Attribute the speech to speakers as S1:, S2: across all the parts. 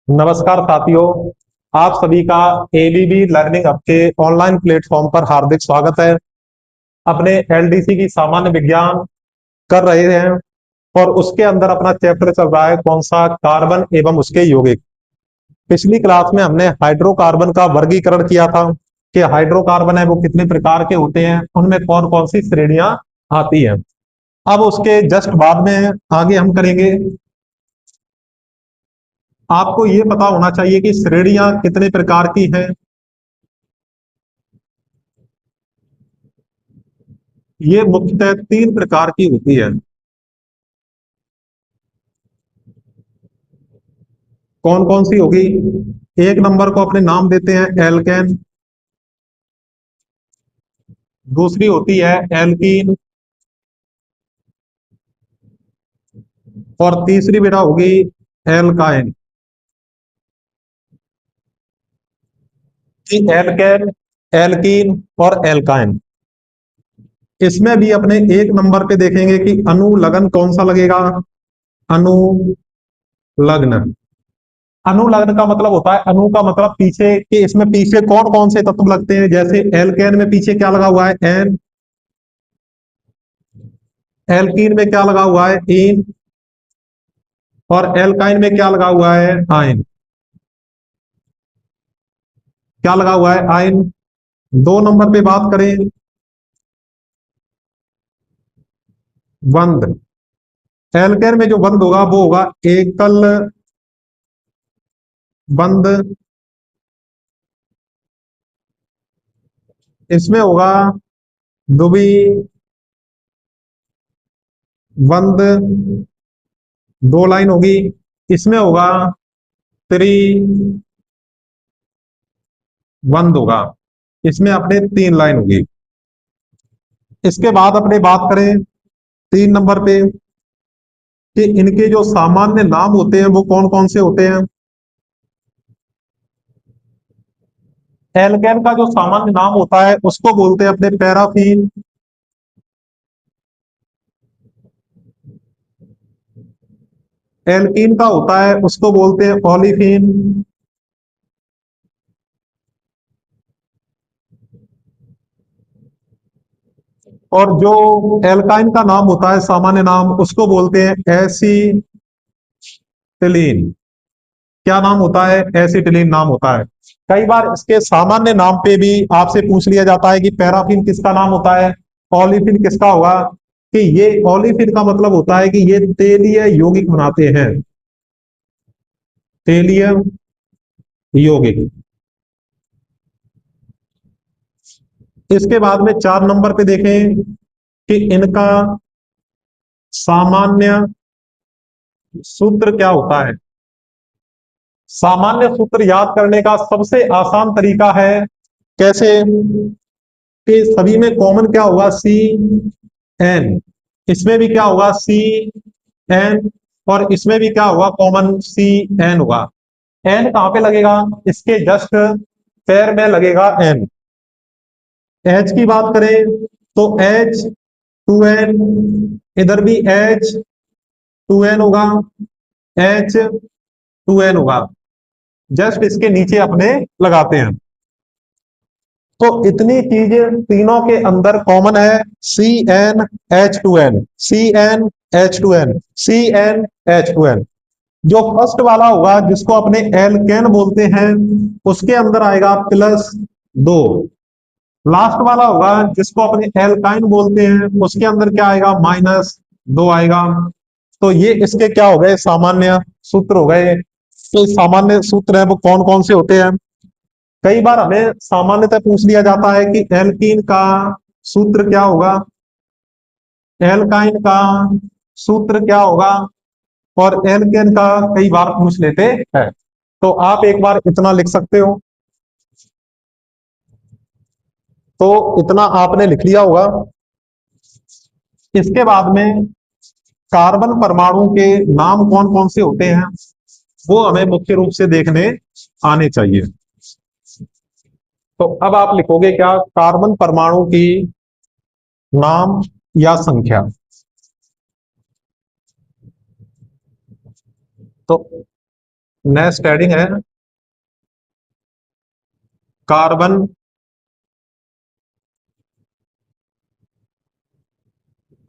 S1: नमस्कार साथियों। आप सभी का एबीबी लर्निंग हब के ऑनलाइन प्लेटफॉर्म पर हार्दिक स्वागत है। अपने एलडीसी की सामान्य विज्ञान कर रहे हैं और उसके अंदर अपना चैप्टर चल रहा है कौन सा, कार्बन एवं उसके यौगिक। पिछली क्लास में हमने हाइड्रोकार्बन का वर्गीकरण किया था कि हाइड्रोकार्बन है वो कितने प्रकार के होते हैं, उनमें कौन कौन सी श्रेणियां आती हैं। अब उसके जस्ट बाद में आगे हम करेंगे। आपको ये पता होना चाहिए कि श्रेणियां कितने प्रकार की हैं। ये मुख्यतः तीन प्रकार की होती है। कौन कौन सी होगी? एक नंबर को अपने नाम देते हैं एल्केन, दूसरी होती है एल्कीन, और तीसरी बेटा होगी एल्काइन। एल्केन, एल्कीन और एल्काइन। इसमें भी अपने एक नंबर पे देखेंगे कि अनुलग्न कौन सा लगेगा। अनुलग्न। अनुलग्न का मतलब होता है, अनु का मतलब पीछे, कि इसमें पीछे कौन कौन से तत्व लगते हैं। जैसे एल्केन में पीछे क्या लगा हुआ है? एन। एल्कीन में क्या लगा हुआ है? इन। और एल्काइन में क्या लगा हुआ है? आइन। क्या लगा हुआ है? आइन। दो नंबर पे बात करें, बंद। एल्केन में जो बंद होगा वो होगा एकल बंद। इसमें होगा द्वि बंद, दो लाइन होगी। इसमें होगा त्रि बंद होगा, इसमें अपने तीन लाइन होगी। इसके बाद अपने बात करें तीन नंबर पे कि इनके जो सामान्य नाम होते हैं वो कौन कौन से होते हैं। एल्केन का जो सामान्य नाम होता है उसको बोलते हैं अपने पैराफीन। एल्कीन का होता है उसको बोलते हैं ओलिफिन। और जो एल्काइन का नाम होता है सामान्य नाम, उसको बोलते हैं एसिटिलीन। क्या नाम होता है? एसिटिलीन नाम होता है। कई बार इसके सामान्य नाम पे भी आपसे पूछ लिया जाता है कि पैराफिन किसका नाम होता है, ओलिफिन किसका होगा। कि ये ओलिफिन का मतलब होता है कि ये तेलीय यौगिक बनाते हैं। तेलीय यौगिक। इसके बाद में चार नंबर पे देखें कि इनका सामान्य सूत्र क्या होता है। सामान्य सूत्र याद करने का सबसे आसान तरीका है। कैसे? कि सभी में कॉमन क्या होगा? C N. इसमें भी क्या होगा? C N. और इसमें भी क्या होगा? कॉमन सी एन होगा। एन कहां पे लगेगा? इसके जस्ट पैर में लगेगा एन। एच की बात करें तो एच टू एन, इधर भी एच टू एन होगा, एच टू एन होगा। जस्ट इसके नीचे अपने लगाते हैं। तो इतनी चीजें तीनों के अंदर कॉमन है। C N H two N, C N H two N, C N H two N. जो फर्स्ट वाला होगा जिसको अपने एल्केन बोलते हैं, उसके अंदर आएगा प्लस दो। लास्ट वाला होगा जिसको अपने एल्काइन बोलते हैं, उसके अंदर क्या आएगा? माइनस दो आएगा। तो ये इसके क्या हो गए? सामान्य सूत्र हो गए। तो सामान्य सूत्र है वो कौन कौन से होते हैं? कई बार हमें सामान्यतः पूछ लिया जाता है कि एल्कीन का सूत्र क्या होगा, एल्काइन का सूत्र क्या होगा, और एल्केन का कई बार पूछ लेते हैं। तो आप एक बार इतना लिख सकते हो। तो इतना आपने लिख लिया होगा। इसके बाद में कार्बन परमाणु के नाम कौन कौन से होते हैं वो हमें मुख्य रूप से देखने आने चाहिए। तो अब आप लिखोगे क्या? कार्बन परमाणु की नाम या संख्या। तो नेक्स्ट हेडिंग है कार्बन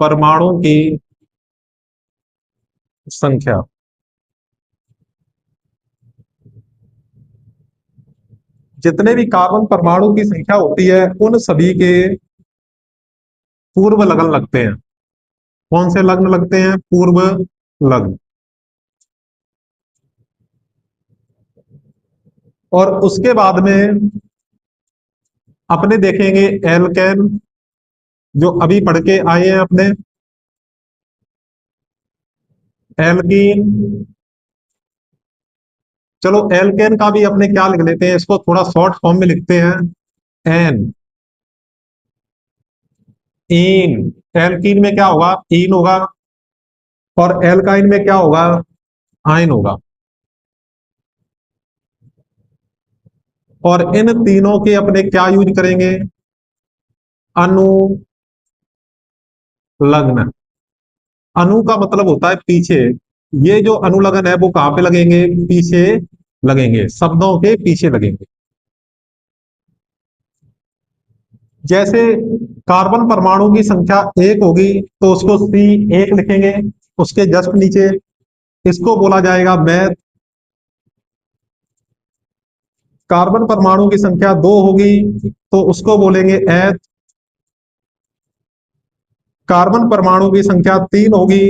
S1: परमाणु की संख्या। जितने भी कार्बन परमाणु की संख्या होती है उन सभी के पूर्व लग्न लगते हैं। कौन से लग्न लगते हैं? पूर्व लग्न। और उसके बाद में अपने देखेंगे एल्केन, जो अभी पढ़ के आए हैं अपने। एल्कीन, चलो एल्केन का भी अपने क्या लिख लेते हैं, इसको थोड़ा शॉर्ट फॉर्म में लिखते हैं, एन। इन, एल्कीन में क्या होगा? इन होगा। और एल्काइन में क्या होगा? आइन होगा। और इन तीनों के अपने क्या यूज करेंगे? अनुलग्न। अनु का मतलब होता है पीछे। ये जो अनुलग्न है वो कहां पे लगेंगे? पीछे लगेंगे, शब्दों के पीछे लगेंगे। जैसे कार्बन परमाणु की संख्या एक होगी तो उसको सी एक लिखेंगे। उसके जस्ट नीचे इसको बोला जाएगा मैथ। कार्बन परमाणु की संख्या दो होगी तो उसको बोलेंगे एथ। कार्बन परमाणु की संख्या तीन होगी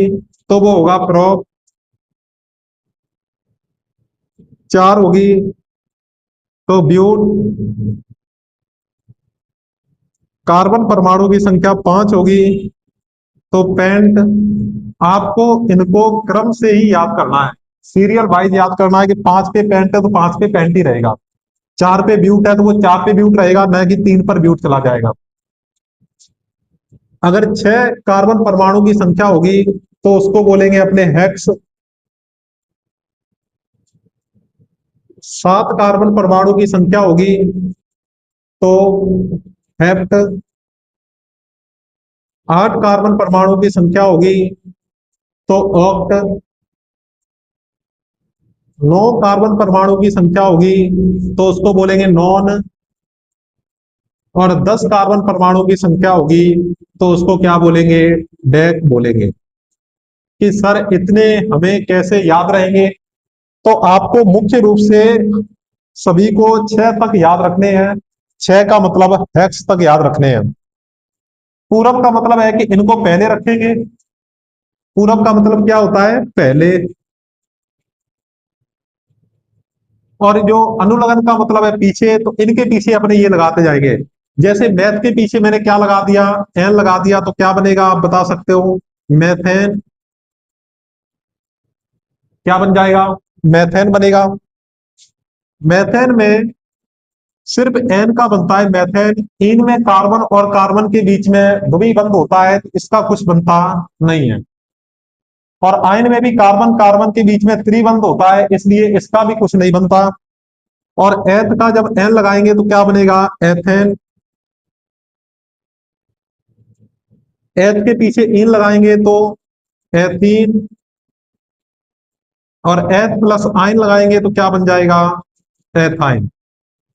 S1: तो वो होगा प्रोप। चार होगी तो ब्यूट। कार्बन परमाणु की संख्या पांच होगी तो पेंट। आपको इनको क्रम से ही याद करना है, सीरियल वाइज याद करना है कि पांच पे पेंट है तो पांच पे पेंट ही रहेगा। चार पे ब्यूट है तो वो चार पे ब्यूट रहेगा, न कि तीन पर ब्यूट चला जाएगा। अगर छह कार्बन परमाणु की संख्या होगी तो उसको बोलेंगे अपने हेक्स। सात कार्बन परमाणु की संख्या होगी तो हेप्ट। आठ कार्बन परमाणु की संख्या होगी तो ऑक्ट। नौ कार्बन परमाणु की संख्या होगी तो उसको बोलेंगे नॉन। और 10 कार्बन परमाणु की संख्या होगी तो उसको क्या बोलेंगे? डेक बोलेंगे। कि सर इतने हमें कैसे याद रहेंगे? तो आपको मुख्य रूप से सभी को छह तक याद रखने हैं। छह का मतलब हेक्स तक याद रखने हैं। पूरब का मतलब है कि इनको पहले रखेंगे। पूरब का मतलब क्या होता है? पहले। और जो अनुलग्न का मतलब है पीछे, तो इनके पीछे अपने ये लगाते जाएंगे। जैसे मैथ के पीछे मैंने क्या लगा दिया? एन लगा दिया तो क्या बनेगा आप बता सकते हो? मैथेन। क्या बन जाएगा? मैथेन बनेगा। मैथेन में सिर्फ एन का बनता है मैथेन। इन में कार्बन और कार्बन के बीच में द्विबंध होता है तो इसका कुछ बनता नहीं है। और आयन में भी कार्बन कार्बन के बीच में त्रिबंध होता है इसलिए इसका भी कुछ नहीं बनता। और एथ का जब एन लगाएंगे तो क्या बनेगा? एथेन। एथ के पीछे इन लगाएंगे तो एथीन। और एथ प्लस आइन लगाएंगे तो क्या बन जाएगा? एथाइन।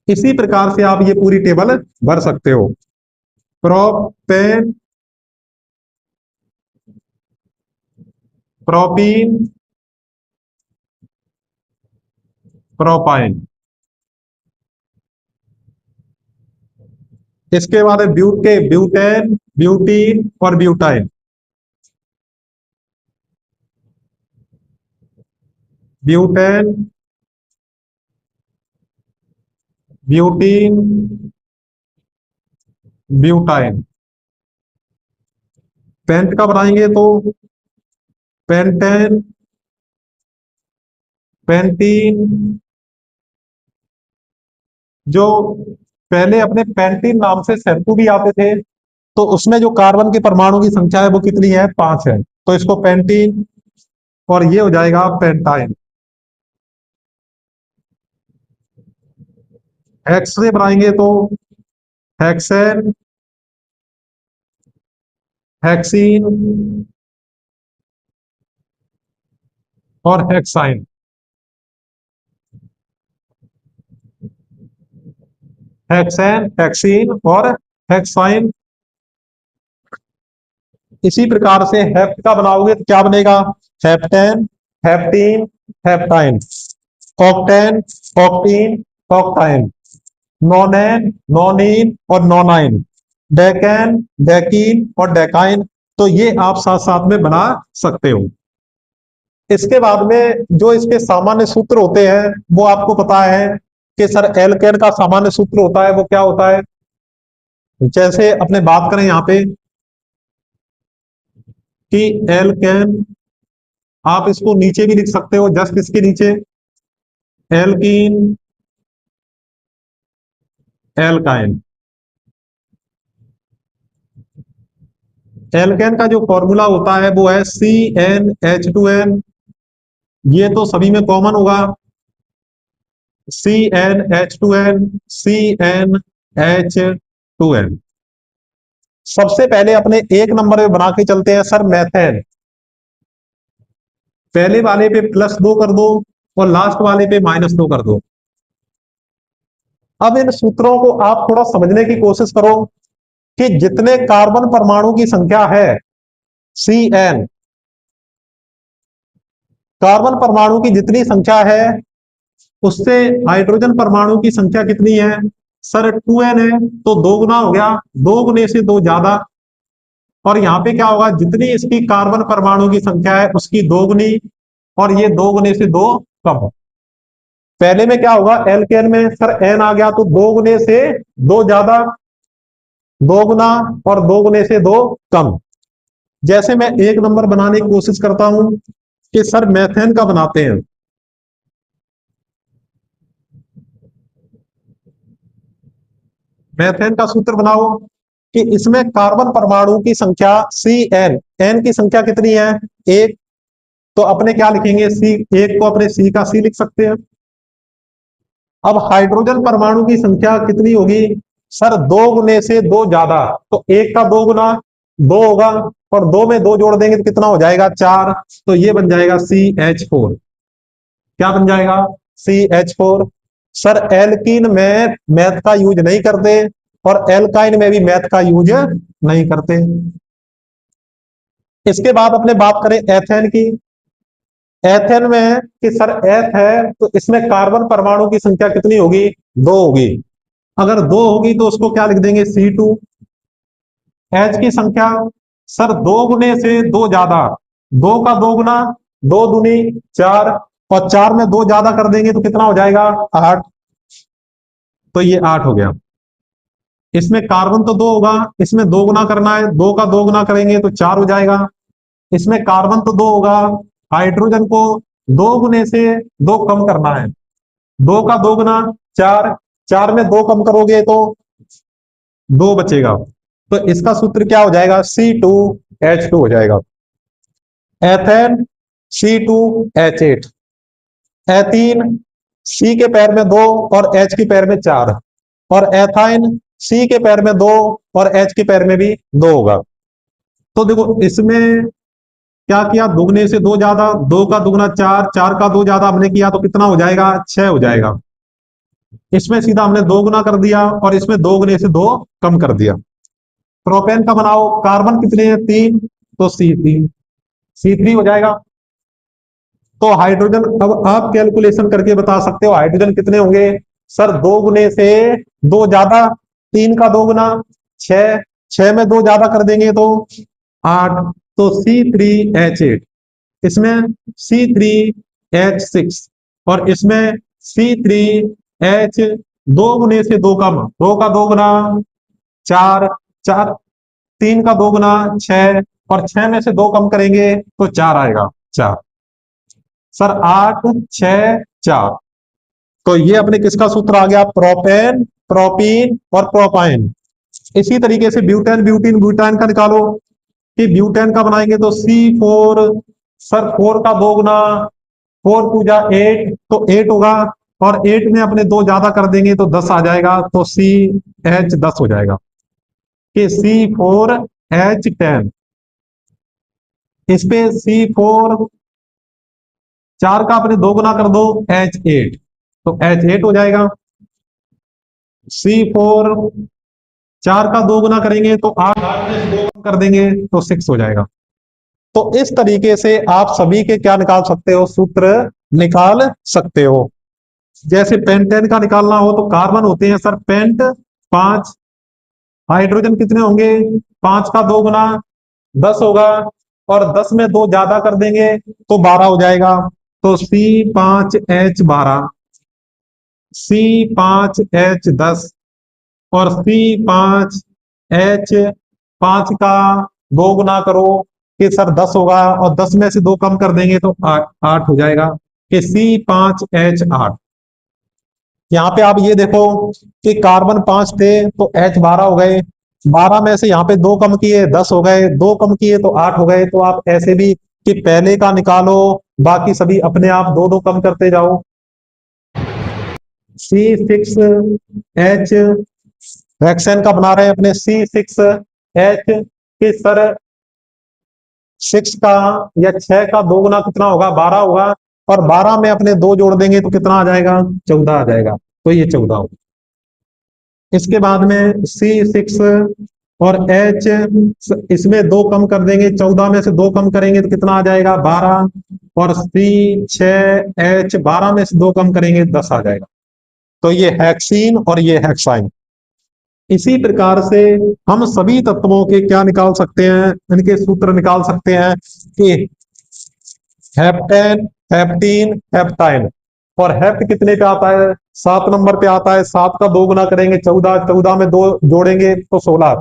S1: इसी प्रकार से आप ये पूरी टेबल भर सकते हो। Propane, propene, propyne. इसके बाद है ब्यूटे, ब्यूटेन, ब्यूटीन और butyne. Butane, butene, butyne. Pent का बनाएंगे तो पेंटेन, पेंटीन। जो पहले अपने पेंटीन नाम से शैम्पू भी आते थे तो उसमें जो कार्बन के परमाणु की संख्या है वो कितनी है? पांच है। तो इसको पेंटीन, और ये हो जाएगा पेंटाइन। हेक्स से बनाएंगे तो हेक्सेन, हेक्सीन और हेक्साइन। हेक्सेन, हेक्सीन और हेक्साइन। इसी प्रकार से हेप्ट का बनाओगे तो क्या बनेगा? हेप्टेन, हेप्टीन, हेप्टाइन, ऑक्टेन, ऑक्टीन, ऑक्टाइन, नोनेन, नोनीन और नोनाइन, डेकेन, डेकीन और डेकाइन। तो ये आप साथ साथ में बना सकते हो। इसके बाद में जो इसके सामान्य सूत्र होते हैं वो आपको पता है कि सर एल्केन का सामान्य सूत्र होता है, वो क्या होता है? जैसे अपने बात करें यहां पे कि एल्केन, आप इसको नीचे भी लिख सकते हो, जस्ट इसके नीचे एल्कीन, एल्काइन। एल्केन का जो फॉर्मूला होता है वो है CnH2n। ये तो सभी में कॉमन होगा, CnH2n, CnH2n। सबसे पहले अपने एक नंबर में बना के चलते हैं सर मेथेन। पहले वाले पे +2 कर दो और लास्ट वाले पे -2 कर दो। अब इन सूत्रों को आप थोड़ा समझने की कोशिश करो कि जितने कार्बन परमाणु की संख्या है Cn, कार्बन परमाणु की जितनी संख्या है उससे हाइड्रोजन परमाणु की संख्या कितनी है? सर 2n है, तो दो गुना हो गया, दो गुने से दो ज्यादा। और यहां पे क्या होगा? जितनी इसकी कार्बन परमाणु की संख्या है उसकी दोगुनी, और ये दो गुने से दो कम। पहले में क्या होगा? एल्केन में सर n आ गया, तो दो गुने से दो ज्यादा, दो गुना और दो गुने से दो कम। जैसे मैं एक नंबर बनाने की कोशिश करता हूं कि सर मेथेन का बनाते हैं। मेथेन का सूत्र बनाओ कि इसमें कार्बन परमाणु की संख्या Cn, n की संख्या कितनी है? एक। तो अपने क्या लिखेंगे? सी, एक को अपने सी का सी लिख सकते हैं। अब हाइड्रोजन परमाणु की संख्या कितनी होगी? सर दो गुने से दो ज्यादा, तो एक का दो गुना दो होगा, और दो में दो जोड़ देंगे तो कितना हो जाएगा? चार। तो ये बन जाएगा CH4। क्या बन जाएगा? CH4। सर एल्कीन में मैथ का यूज नहीं करते और एल्काइन में भी मैथ का यूज नहीं करते। इसके बाद अपने बात करें एथेन की। एथेन में कि सर एथ है तो इसमें कार्बन परमाणु की संख्या कितनी होगी? दो होगी। अगर दो होगी तो उसको क्या लिख देंगे? C2। एच की संख्या सर दो गुने से दो ज्यादा, दो का दो गुना, दो दूनी चार, और चार में दो ज्यादा कर देंगे तो कितना हो जाएगा? 8। तो ये 8 हो गया। इसमें कार्बन तो दो होगा, इसमें दो गुना करना है, दो का दो गुना करेंगे तो 4 हो जाएगा। इसमें कार्बन तो दो होगा, हाइड्रोजन को दो गुने से दो कम करना है, दो का दो गुना 4, चार में दो कम करोगे तो दो बचेगा। तो इसका सूत्र क्या हो जाएगा? C2H2 हो जाएगा। एथेन C2H8, एथीन C के पैर में दो और H के पैर में चार, और एथाइन C के पैर में दो और H के पैर में भी दो होगा। तो देखो इसमें क्या किया? दुगने से दो ज्यादा, दो का दुगना चार, चार का दो ज्यादा हमने किया तो कितना हो जाएगा? 6 हो जाएगा। इसमें सीधा हमने दो गुना कर दिया और इसमें दो गुने से दो कम कर दिया। प्रोपेन का बनाओ, कार्बन कितने हैं? 3, तो C3 हो जाएगा। तो हाइड्रोजन अब आप कैलकुलेशन करके बता सकते हो हाइड्रोजन कितने होंगे? सर दो गुने से दो ज्यादा, तीन का दो गुना 6, 6 में दो ज्यादा कर देंगे तो 8। तो C3H8, इसमें C3H6, और इसमें C3H, दो गुने से दो कम, दो का दो गुना 4, चार, तीन का दो गुना 6, और 6 में से दो कम करेंगे तो 4 आएगा, 4। सर 8, 6, 4। तो ये अपने किसका सूत्र आ गया? प्रोपेन, प्रोपीन और प्रोपाइन। इसी तरीके से ब्यूटेन, ब्यूटीन, ब्यूटाइन का निकालो कि ब्यूटेन का बनाएंगे तो C4, सर 4 का दो गुना, 4 पूजा 8, तो 8 होगा, और 8 में अपने दो ज्यादा कर देंगे तो 10 आ जाएगा, तो CH10 हो जाएगा कि C4H10। इस पे C4, 4 का अपने दो गुना कर दो, H8, तो H8 हो जाएगा। C4, 4 का 2 गुना करेंगे तो 8, 8 में से 2 कम कर देंगे तो 6 हो जाएगा। तो इस तरीके से आप सभी के क्या निकाल सकते हो, सूत्र निकाल सकते हो। जैसे पेंटेन का निकालना हो तो कार्बन होते हैं सर पेंट 5, हाइड्रोजन कितने होंगे, 5 का 2 गुना 10 होगा, और 10 में 2 ज्यादा कर देंगे तो 12 हो जाएगा। तो C5H12, C5H10 और C5H5 का 2 गुना करो कि सर 10 होगा, और 10 में से 2 कम कर देंगे तो 8 हो जाएगा कि C5H8। यहाँ पे आप ये देखो कि कार्बन 5 थे तो H12 हो गए, 12 में से यहाँ पे 2 कम किए 10 हो गए, 2 कम किए तो 8 हो गए। तो आप ऐसे भी कि पहले का निकालो, बाकी सभी अपने आप 2-2 कम करते जाओ। C6H हेक्सेन का बना रहे हैं अपने C6H कि सर 6 का या 6 का 2 गुना कितना होगा, 12 होगा, और 12 में अपने 2 जोड़ देंगे तो कितना आ जाएगा, 14 आ जाएगा। तो ये 14 होगा। इसके बाद में C6 और H, इसमें 2 कम कर देंगे, 14 में से 2 कम करेंगे तो कितना आ जाएगा, 12, और C6H 12 में से 2 कम करेंगे 10 आ जाएगा। तो ये हेक्सीन और ये हेक्साइन। इसी प्रकार से हम सभी तत्वों के क्या निकाल सकते हैं, इनके सूत्र निकाल सकते हैं कि हेप्टेन, हेप्टीन, हेप्टाइन। और हेप्ट कितने पे आता है, 7 नंबर पे आता है। 7 का 2 गुना करेंगे 14, 14 में 2 जोड़ेंगे तो 16।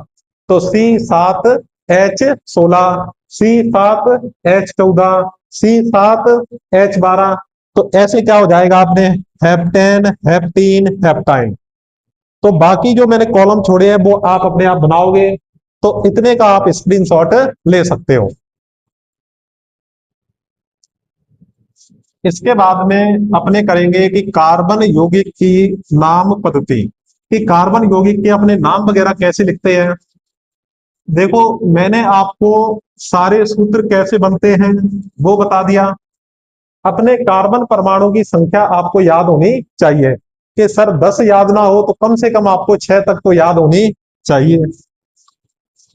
S1: तो C7H16, C7H14, C7H12। तो ऐसे क्या हो जाएगा आपने, हेप्टेन, हेप्टीन, हेप्टाइन। तो बाकी जो मैंने कॉलम छोड़े हैं वो आप अपने आप बनाओगे, तो इतने का आप स्क्रीनशॉट ले सकते हो। इसके बाद में अपने करेंगे कि कार्बन यौगिक की नाम पद्धति, कि कार्बन यौगिक के अपने नाम वगैरह कैसे लिखते हैं। देखो मैंने आपको सारे सूत्र कैसे बनते हैं वो बता दिया। अपने कार्बन परमाणु की संख्या आपको याद होनी चाहिए कि सर 10 याद ना हो तो कम से कम आपको 6 तक तो याद होनी चाहिए।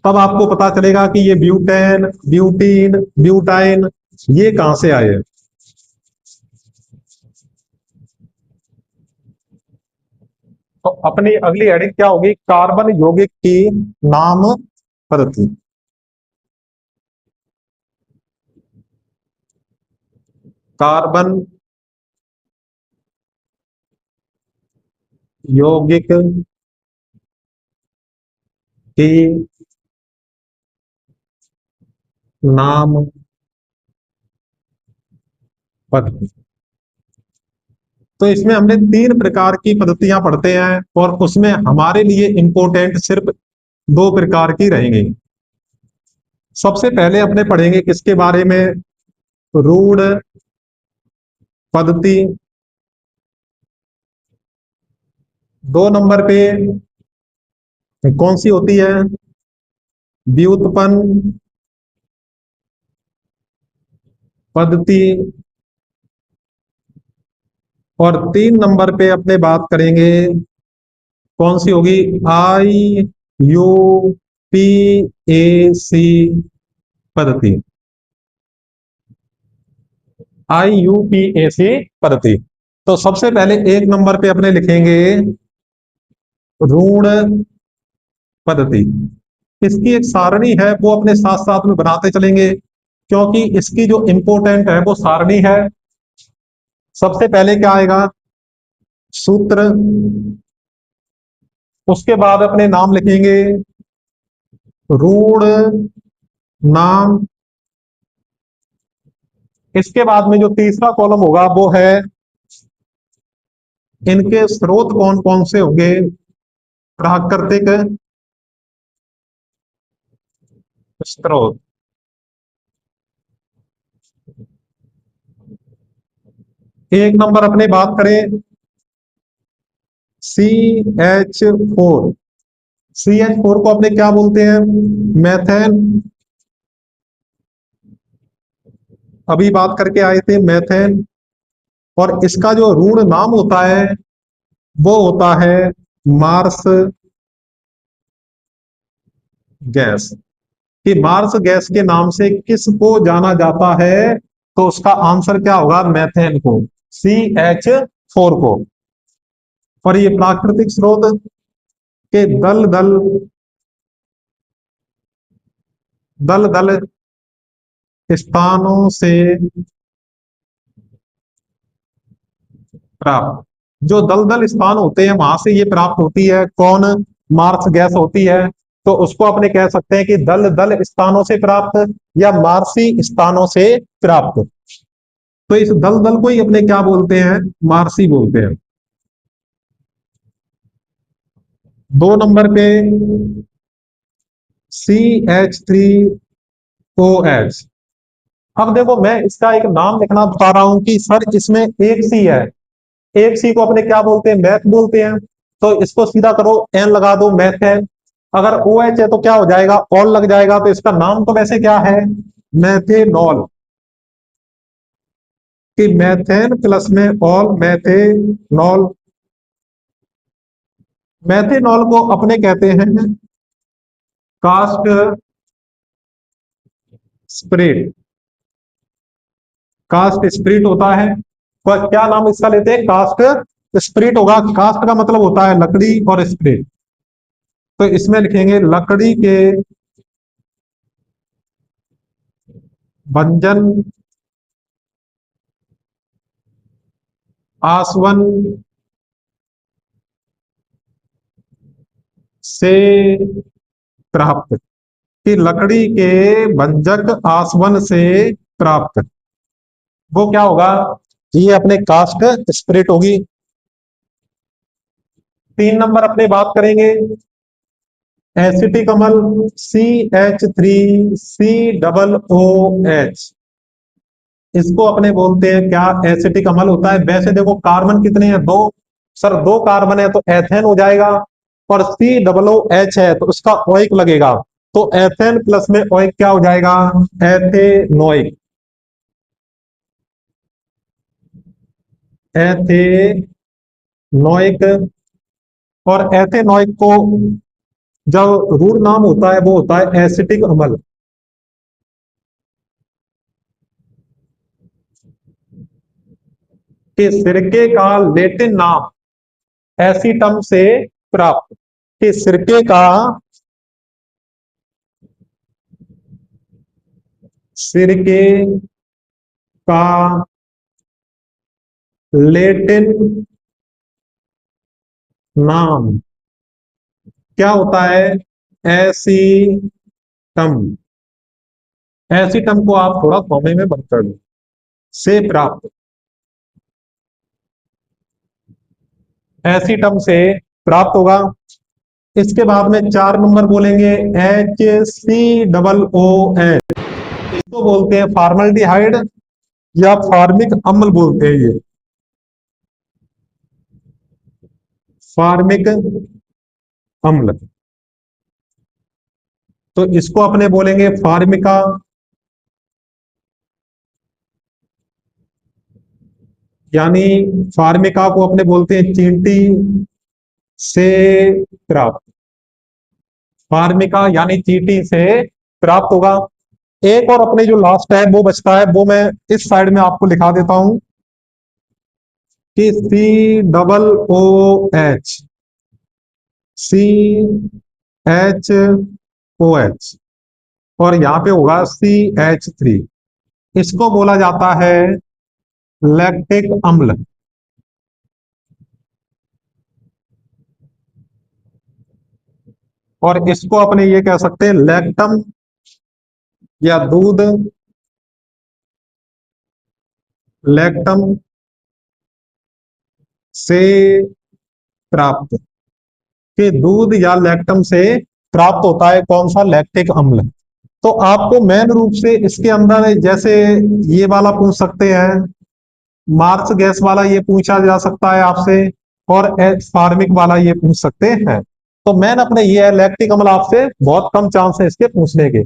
S1: तब आपको पता चलेगा कि ये ब्यूटेन, ब्यूटीन, ब्यूटाइन ये कहां से आए। तो अपनी अगली हेडिंग क्या होगी, कार्बन यौगिक की नाम पद्धति। कार्बन यौगिक की नाम पद्धति। तो इसमें हमने 3 प्रकार की पद्धतियां पढ़ते हैं, और उसमें हमारे लिए इंपॉर्टेंट सिर्फ 2 प्रकार की रहेंगी। सबसे पहले अपने पढ़ेंगे किसके बारे में, रूढ़ पद्धति। 2 नंबर पे कौन सी होती है, व्युत्पन्न पद्धति। और 3 नंबर पे अपने बात करेंगे कौन सी होगी, IUPAC पद्धति। IUPAC पद्धति। तो सबसे पहले 1 नंबर पे अपने लिखेंगे ऋण पद्धति। इसकी एक सारणी है वो अपने साथ साथ में बनाते चलेंगे, क्योंकि इसकी जो इंपोर्टेंट है वो सारणी है। सबसे पहले क्या आएगा, सूत्र, उसके बाद अपने नाम लिखेंगे, ऋण नाम। इसके बाद में जो तीसरा कॉलम होगा वो है इनके स्रोत कौन कौन से होंगे, प्राकृतिक स्रोत। एक नंबर अपने बात करें CH4। CH4 को अपने क्या बोलते हैं, मैथेन। अभी बात करके आए थे मैथेन। और इसका जो ऋण नाम होता है वो होता है मार्स गैस, कि मार्स गैस के नाम से किसको जाना जाता है? तो उसका आंसर क्या होगा? मेथेन को, CH4 को। और ये प्राकृतिक स्रोत के दल दल दल दल स्थानों से प्राप्त, जो दलदल स्थान होते हैं वहां से ये प्राप्त होती है। कौन? मार्स गैस होती है। तो उसको अपने कह सकते हैं कि दल दल स्थानों से प्राप्त या मार्सी स्थानों से प्राप्त। तो इस दल दल को ही अपने क्या बोलते हैं? मार्सी बोलते हैं। 2 नंबर पे CH3OH। अब देखो मैं इसका एक नाम लिखना बता रहा हूं कि सर इसमें एक सी है, एक सी को अपने क्या बोलते हैं? मैथ बोलते हैं। तो इसको सीधा करो, एन लगा दो, मैथ है। अगर ओ एच है तो क्या हो जाएगा? ऑल लग जाएगा। तो इसका नाम तो वैसे क्या है? मैथेनॉल। कि मैथेन प्लस में ऑल, मैथेनॉल। मैथेनॉल को अपने कहते हैं कास्ट स्प्रेट। कास्ट स्प्रिट होता है। तो क्या नाम इसका लेते हैं? कास्ट स्प्रिट होगा। कास्ट का मतलब होता है लकड़ी, और स्प्रिट तो इसमें लिखेंगे लकड़ी के भंजन आसवन से प्राप्त, कि लकड़ी के भंजक आसवन से प्राप्त, वो क्या होगा? ये अपने कास्ट स्प्रिट होगी। 3 नंबर अपने बात करेंगे एसिटिक अम्ल, CH3COOH। इसको अपने बोलते हैं क्या? एसिटिक अम्ल होता है। वैसे देखो कार्बन कितने हैं? 2। सर 2 कार्बन है तो एथेन हो जाएगा। और COOH है तो उसका ओइक लगेगा। तो एथेन प्लस में ओइक क्या हो जाएगा? एथेनोइक। एथेनोइक। और एथेनोइक को जब रूट नाम होता है वो होता है एसिटिक अम्ल। कि सिरके का लेटिन नाम एसिटम से प्राप्त, कि सिरके का, सिरके का लेटिन नाम क्या होता है? एसीटम। एसीटम को आप थोड़ा कॉमे में बंद कर दो। से प्राप्त, एसीटम से प्राप्त होगा। इसके बाद में 4 नंबर बोलेंगे HCOOH। इसको बोलते हैं फार्मल्डिहाइड या फार्मिक अम्ल बोलते हैं। ये फार्मिक अम्ल। तो इसको अपने बोलेंगे फार्मिका, यानी फार्मिका को अपने बोलते हैं चींटी से प्राप्त। फार्मिका यानी चींटी से प्राप्त होगा। एक और अपने जो लास्ट है वो बचता है, वो मैं इस साइड में आपको लिखा देता हूं कि COOH, CHOH। और यहां पे होगा CH3। इसको बोला जाता है लैक्टिक अम्ल। और इसको अपने ये कह सकते हैं लैक्टम या दूध, लैक्टम से प्राप्त, कि दूध या लैक्टम से प्राप्त होता है कौन सा? लैक्टिक अम्ल। तो आपको मेन रूप से इसके अंदर जैसे ये वाला पूछ सकते हैं, मार्स गैस वाला ये पूछा जा सकता है आपसे, और फार्मिक वाला ये पूछ सकते हैं। तो मेन अपने ये है लैक्टिक अम्ल, आपसे बहुत कम चांस है इसके पूछने के।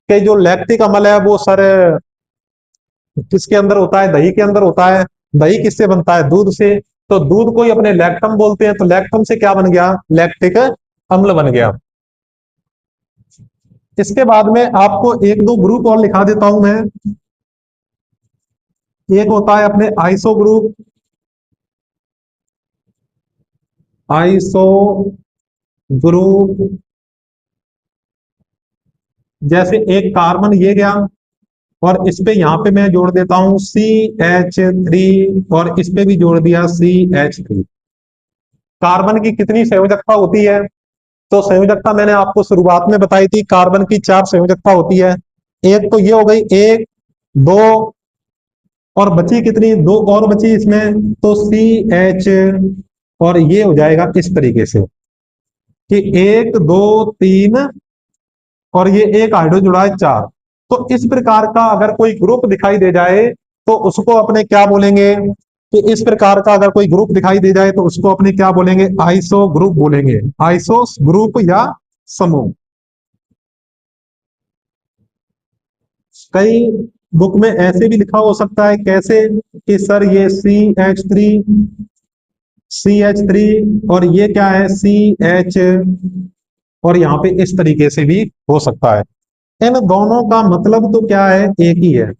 S1: कि जो लैक्टिक अम्ल है वो सर किसके अंदर होता है? दही के अंदर होता है। दही किससे बनता है? दूध से। तो दूध को ही अपने लैक्टम बोलते हैं, तो लैक्टम से क्या बन गया, लैक्टिक अम्ल बन गया। इसके बाद में आपको एक दो ग्रुप और लिखा देता हूं मैं। एक होता है अपने आइसो ग्रुप, आइसो ग्रुप, जैसे एक कार्बन ये गया, और इस पे यहां पे मैं जोड़ देता हूं CH3, और इस पे भी जोड़ दिया CH3। कार्बन की कितनी संयोजकता होती है, तो संयोजकता मैंने आपको शुरुआत में बताई थी, कार्बन की 4 संयोजकता होती है। एक तो ये हो गई, एक, दो, और बची कितनी, दो और बची इसमें, तो CH, और ये हो जाएगा इस तरीके से कि 1 2 3, और ये एक हाइड्रोजन जुड़ा है 4। तो इस प्रकार का अगर कोई ग्रुप दिखाई दे जाए तो उसको अपने क्या बोलेंगे, कि इस प्रकार का अगर कोई ग्रुप दिखाई दे जाए तो उसको अपने क्या बोलेंगे, आइसो ग्रुप बोलेंगे, आइसो ग्रुप या समूह। कई बुक में ऐसे भी लिखा हो सकता है, कैसे, कि सर ये CH3 और ये क्या है CH, और यहाँ पे इस तरीके से भी हो सकता है। इन दोनों का मतलब तो क्या है, एक ही है,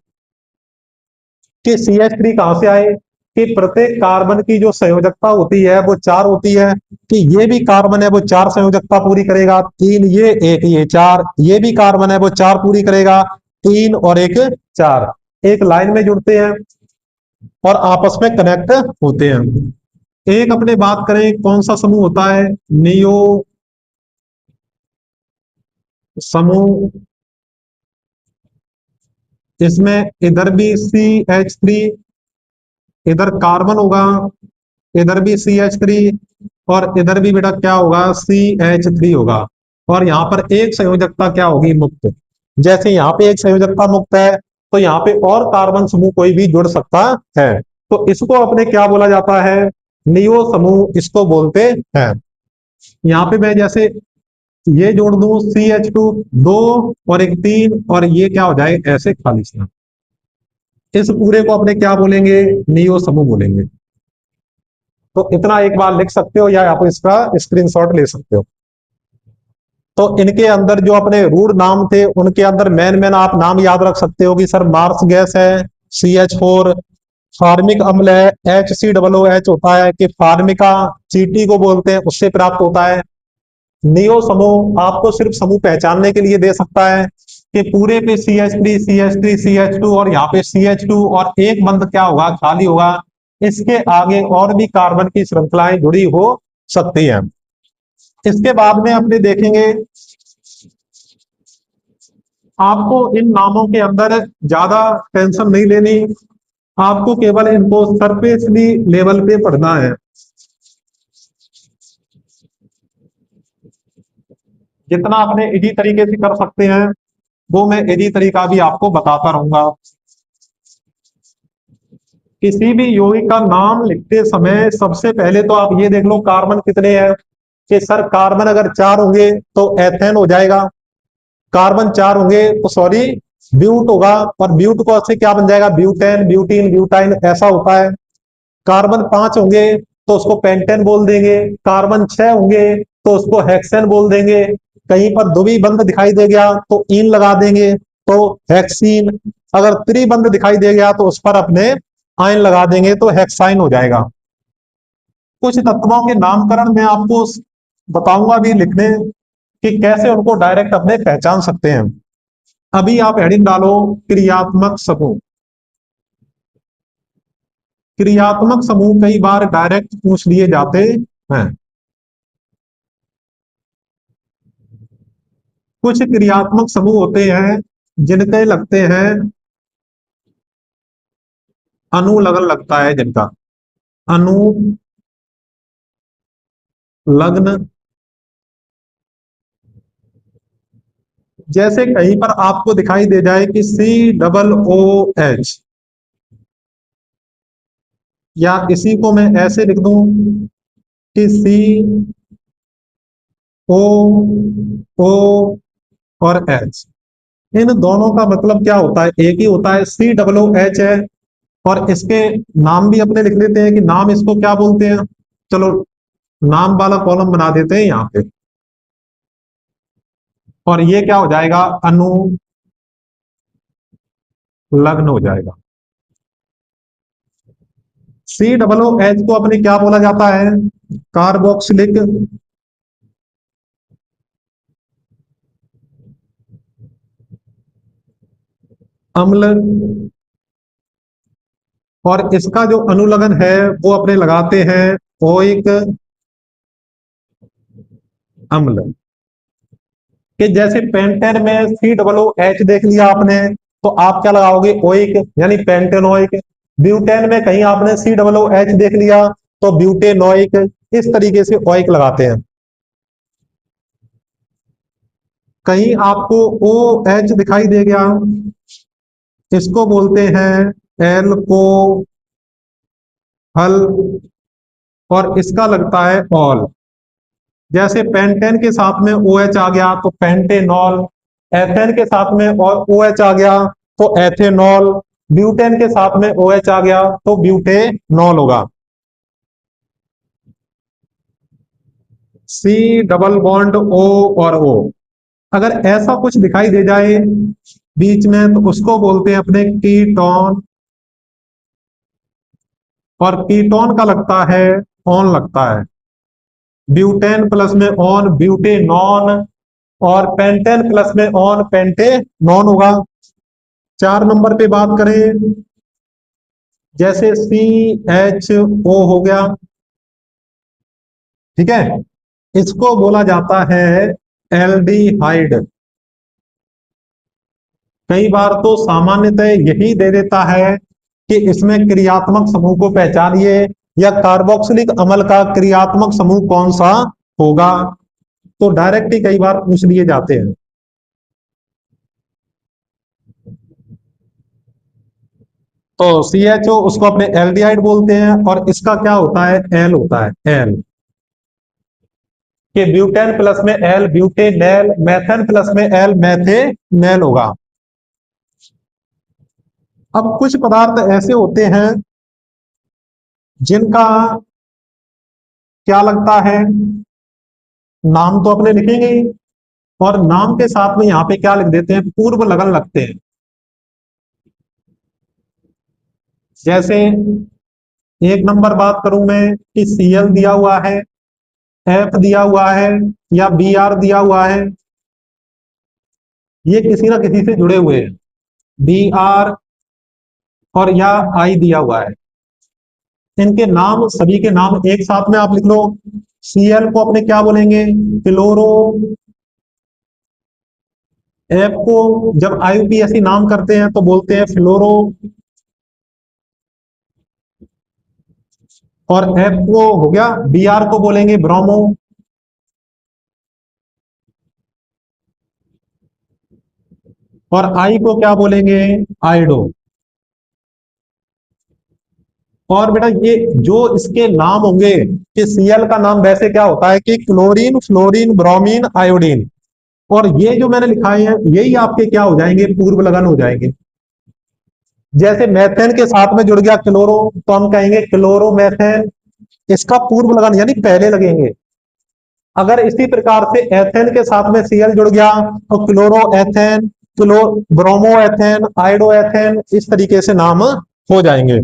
S1: कि CH3 कहां से आए, कि प्रत्येक कार्बन की जो संयोजकता होती है वो 4 होती है, कि ये भी कार्बन है वो 4 संयोजकता पूरी करेगा, 3 ये, एक ये, 4, ये भी कार्बन है वो 4 पूरी करेगा, 3 और एक 4, एक लाइन में जुड़ते हैं और आपस में कनेक्ट होते हैं। एक अपने बात करें कौन सा समूह होता है, नियो समूह। इसमें इधर भी CH3, इधर कार्बन होगा, इधर भी CH3, और इधर भी बेटा क्या होगा, CH3 होगा, और यहाँ पर एक संयोजकता क्या होगी, मुक्त। जैसे यहाँ पे एक संयोजकता मुक्त है, तो यहाँ पे और कार्बन समूह कोई भी जुड़ सकता है, तो इसको अपने क्या बोला जाता है, नियो समूह इसको बोलते हैं। यहाँ पे मैं जैसे ये जोड़ दूं CH2, 2 और एक 3, और ये क्या हो जाए ऐसे खाली स्थान, इस पूरे को अपने क्या बोलेंगे, नियो समूह बोलेंगे। तो इतना एक बार लिख सकते हो, या आप इसका स्क्रीनशॉट ले सकते हो। तो इनके अंदर जो अपने रूट नाम थे, उनके अंदर मेन मेन आप नाम याद रख सकते हो, कि सर मार्स गैस है CH4, फार्मिक अम्ल है HCOOH होता है, कि फार्मिका चीटी को बोलते हैं, उससे प्राप्त होता है। नियो समूह आपको सिर्फ समूह पहचानने के लिए दे सकता है, कि पूरे पे CH3 और यहाँ पे CH2, और एक बंद क्या होगा, खाली होगा। इसके आगे और भी कार्बन की श्रृंखलाएं जुड़ी हो सकती हैं। इसके बाद में अपने देखेंगे, आपको इन नामों के अंदर ज्यादा टेंशन नहीं लेनी, आपको केवल इनको सरफेसली लेवल पे पढ़ना है। जितना अपने इजी तरीके से कर सकते हैं वो मैं इजी तरीका भी आपको बताता रहूंगा। किसी भी यौगिक का नाम लिखते समय सबसे पहले तो आप ये देख लो कार्बन कितने हैं, कि सर कार्बन अगर 4 होंगे तो एथेन हो जाएगा, कार्बन 4 होंगे तो सॉरी ब्यूट होगा, और ब्यूट को से क्या बन जाएगा, ब्यूटेन, ब्यूटीन, ब्यूटाइन, ऐसा होता है। कार्बन 5 होंगे तो उसको पेंटेन बोल देंगे, कार्बन 6 होंगे तो उसको हेक्सेन बोल देंगे, कहीं पर द्विबंध दिखाई दे गया तो इन लगा देंगे, तो हेक्सीन, अगर त्रिबंध दिखाई दे गया तो उस पर अपने आयन लगा देंगे, तो हेक्साइन हो जाएगा। कुछ तत्वों के नामकरण मैं आपको बताऊंगा भी लिखने, कि कैसे उनको डायरेक्ट अपने पहचान सकते हैं। अभी आप हेडिंग डालो क्रियात्मक समूह। क्रियात्मक समूह कई बार डायरेक्ट पूछ लिए जाते हैं। कुछ क्रियात्मक समूह होते हैं जिनके लगते हैं अणु लगन लगता है, जिनका अणु लग्न। जैसे कहीं पर आपको दिखाई दे जाए कि COOH, या इसी को मैं ऐसे लिख दूं कि COO और H, इन दोनों का मतलब क्या होता है, एक ही होता है, COOH है, और इसके नाम भी अपने लिख लेते हैं कि नाम इसको क्या बोलते हैं। चलो नाम वाला कॉलम बना देते हैं यहाँ पे, और ये क्या हो जाएगा, अनुलग्न हो जाएगा। COOH को अपने क्या बोला जाता है, कार्बोक्सिलिक अम्ल। और इसका जो अनुलग्न है वो अपने लगाते हैं ओइक अम्ल। कि जैसे पेंटेन में COOH देख लिया आपने, तो आप क्या लगाओगे, ओइक, यानी पेंटेनोइक। ब्यूटेन में कहीं आपने COOH देख लिया तो ब्यूटेनोइक। इस तरीके से ओइक लगाते हैं। कहीं आपको OH दिखाई दे गया, इसको बोलते हैं एल्को हल, और इसका लगता है ऑल। जैसे पेंटेन के साथ में OH आ गया तो पेंटेनॉल, एथेन के साथ में OH आ गया तो एथेनॉल, ब्यूटेन के साथ में OH आ गया तो ब्यूटेनॉल होगा। C डबल बॉन्ड O और O, अगर ऐसा कुछ दिखाई दे जाए बीच में तो उसको बोलते हैं अपने कीटोन, और कीटोन का लगता है ऑन लगता है। ब्यूटेन प्लस में ऑन ब्यूटेनॉन, और पेंटेन प्लस में ऑन पेंटेनॉन होगा। 4 नंबर पे बात करें, जैसे CHO हो गया, ठीक है, इसको बोला जाता है एल्डिहाइड। कई बार तो सामान्यतः यही दे देता है कि इसमें क्रियात्मक समूह को पहचानिए, या कार्बोक्सिलिक अम्ल का क्रियात्मक समूह कौन सा होगा, तो डायरेक्ट ही कई बार पूछ लिए जाते हैं। तो CHO उसको अपने एल्डिहाइड बोलते हैं, और इसका क्या होता है, एल होता है, एल। कि ब्यूटेन प्लस में एल ब्यूटेनैल, मैथेन प्लस में एल मैथेनैल होगा। अब कुछ पदार्थ ऐसे होते हैं जिनका क्या लगता है, नाम तो अपने लिखेंगे ही, और नाम के साथ में यहाँ पे क्या लिख देते हैं, पूर्व लगन लगते हैं। जैसे 1 नंबर बात करूं मैं कि Cl दिया हुआ है, F दिया हुआ है, या Br दिया हुआ है, ये किसी ना किसी से जुड़े हुए हैं। Br और या I दिया हुआ है, इनके नाम, सभी के नाम एक साथ में आप लिख लो। Cl को अपने क्या बोलेंगे, क्लोरो। F को जब IUPAC नाम करते हैं तो बोलते हैं फ्लोरो, और F को हो गया, Br को बोलेंगे ब्रोमो, और I को क्या बोलेंगे, आइडो। और बेटा ये जो इसके नाम होंगे, कि Cl का नाम वैसे क्या होता है कि क्लोरीन, फ्लोरीन, ब्रोमीन, आयोडीन, और ये जो मैंने लिखाए हैं यही आपके क्या हो जाएंगे, पूर्व लगन हो जाएंगे। जैसे मैथेन के साथ में जुड़ गया क्लोरो, तो हम कहेंगे क्लोरोमेथेन, इसका पूर्व लगन यानी पहले लगेंगे। अगर इसी प्रकार से एथेन के साथ में Cl जुड़ गया तो क्लोरो एथेन, क्लो ब्रोमो एथेन, आइडो एथेन, इस तरीके से नाम हो जाएंगे।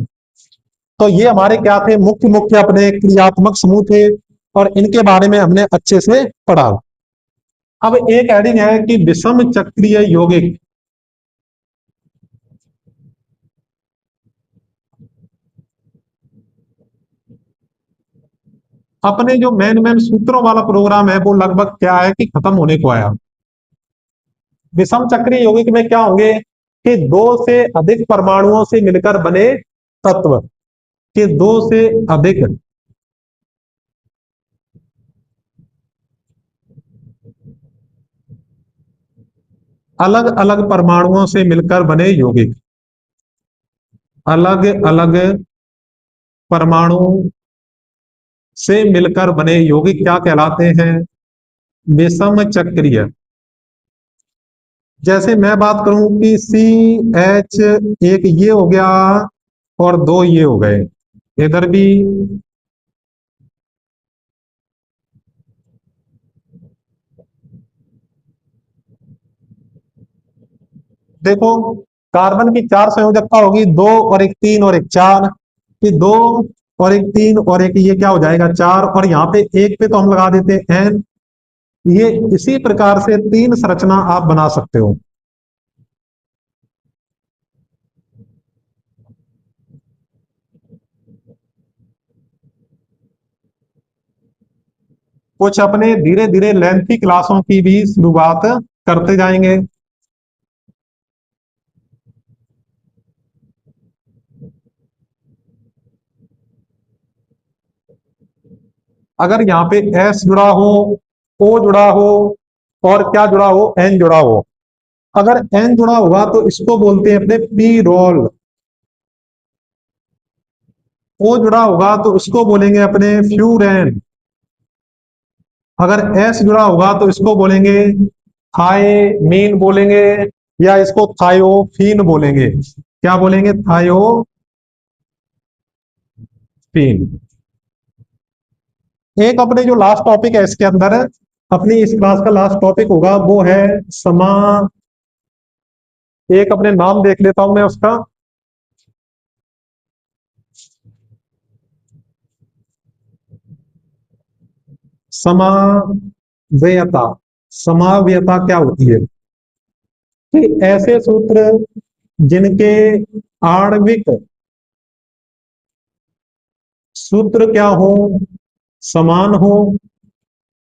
S1: तो ये हमारे क्या थे, मुख्य मुख्य अपने क्रियात्मक समूह थे, और इनके बारे में हमने अच्छे से पढ़ा। अब एक हेडिंग है कि विषम चक्रीय यौगिक। अपने जो मेन मेन सूत्रों वाला प्रोग्राम है वो लगभग क्या है कि खत्म होने को आया। विषम चक्रीय यौगिक में क्या होंगे कि 2 से अधिक परमाणुओं से मिलकर बने तत्व, कि 2 से अधिक अलग अलग परमाणुओं से मिलकर बने यौगिक, अलग अलग परमाणु से मिलकर बने यौगिक क्या कहलाते हैं, विषम चक्रीय। जैसे मैं बात करूं कि CH एक ये हो गया, और 2 ये हो गए, इधर भी देखो, कार्बन की 4 संयोजकता होगी, 2 और एक 3 और एक 4, कि 2 और एक 3 और एक ये क्या हो जाएगा 4, और यहाँ पे एक पे तो हम लगा देते हैं एन। ये इसी प्रकार से 3 संरचना आप बना सकते हो। कुछ अपने धीरे धीरे लेंथी क्लासों की भी शुरुआत करते जाएंगे। अगर यहाँ पे एस जुड़ा हो, ओ जुड़ा हो, और क्या जुड़ा हो, एन जुड़ा हो। अगर एन जुड़ा होगा तो इसको बोलते हैं अपने पी रोल। ओ जुड़ा होगा तो उसको बोलेंगे अपने फ्यूरेन। अगर एस जुड़ा होगा तो इसको बोलेंगे थायमीन बोलेंगे, या इसको थायोफीन बोलेंगे। क्या बोलेंगे? थायोफीन। एक अपने जो लास्ट टॉपिक है इसके अंदर, अपनी इस क्लास का लास्ट टॉपिक होगा वो है समा। एक अपने नाम देख लेता हूं मैं उसका। समाव्ययता। समाव्ययता क्या होती है? कि ऐसे सूत्र जिनके आणविक सूत्र क्या हो, समान हो।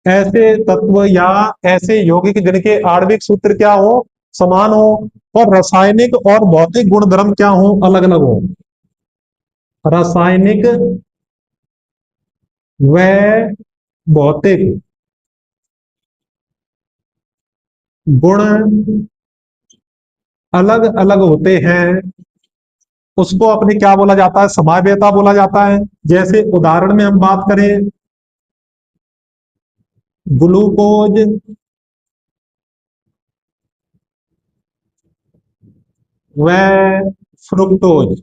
S1: ऐसे तत्व या ऐसे यौगिक जिनके आणविक सूत्र क्या हो, समान हो, और रासायनिक और भौतिक गुणधर्म क्या हो, अलग अलग हो। रासायनिक व भौतिक गुण अलग अलग होते हैं, उसको अपने क्या बोला जाता है? समाव्ययता बोला जाता है। जैसे उदाहरण में हम बात करें, ग्लूकोज व फ्रुक्टोज।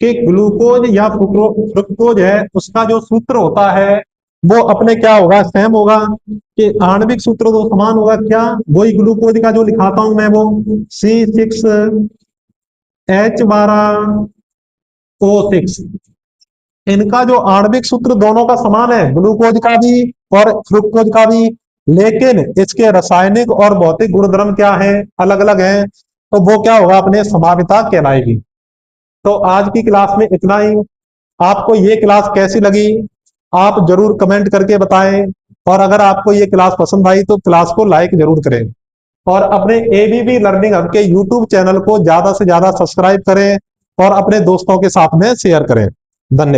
S1: कि ग्लूकोज या फ्रुक्टोज है, उसका जो सूत्र होता है वो अपने क्या होगा? सेम होगा। कि आणविक सूत्र तो समान होगा, क्या? वही ग्लूकोज का जो लिखाता हूं मैं, वो C6H12O6। इनका जो आणविक सूत्र दोनों का समान है, ग्लूकोज का भी और फ्रुक्टोज का भी, लेकिन इसके रासायनिक और भौतिक गुणधर्म क्या है? अलग अलग हैं। तो वो क्या होगा? अपने समाविता कहलाएगी। तो आज की क्लास में इतना ही। आपको ये क्लास कैसी लगी आप जरूर कमेंट करके बताएं, और अगर आपको ये क्लास पसंद आई तो क्लास को लाइक जरूर करें, और अपने एबीबी लर्निंग हब के यूट्यूब चैनल को ज्यादा से ज्यादा सब्सक्राइब करें और अपने दोस्तों के साथ में शेयर करें। धन्यवाद।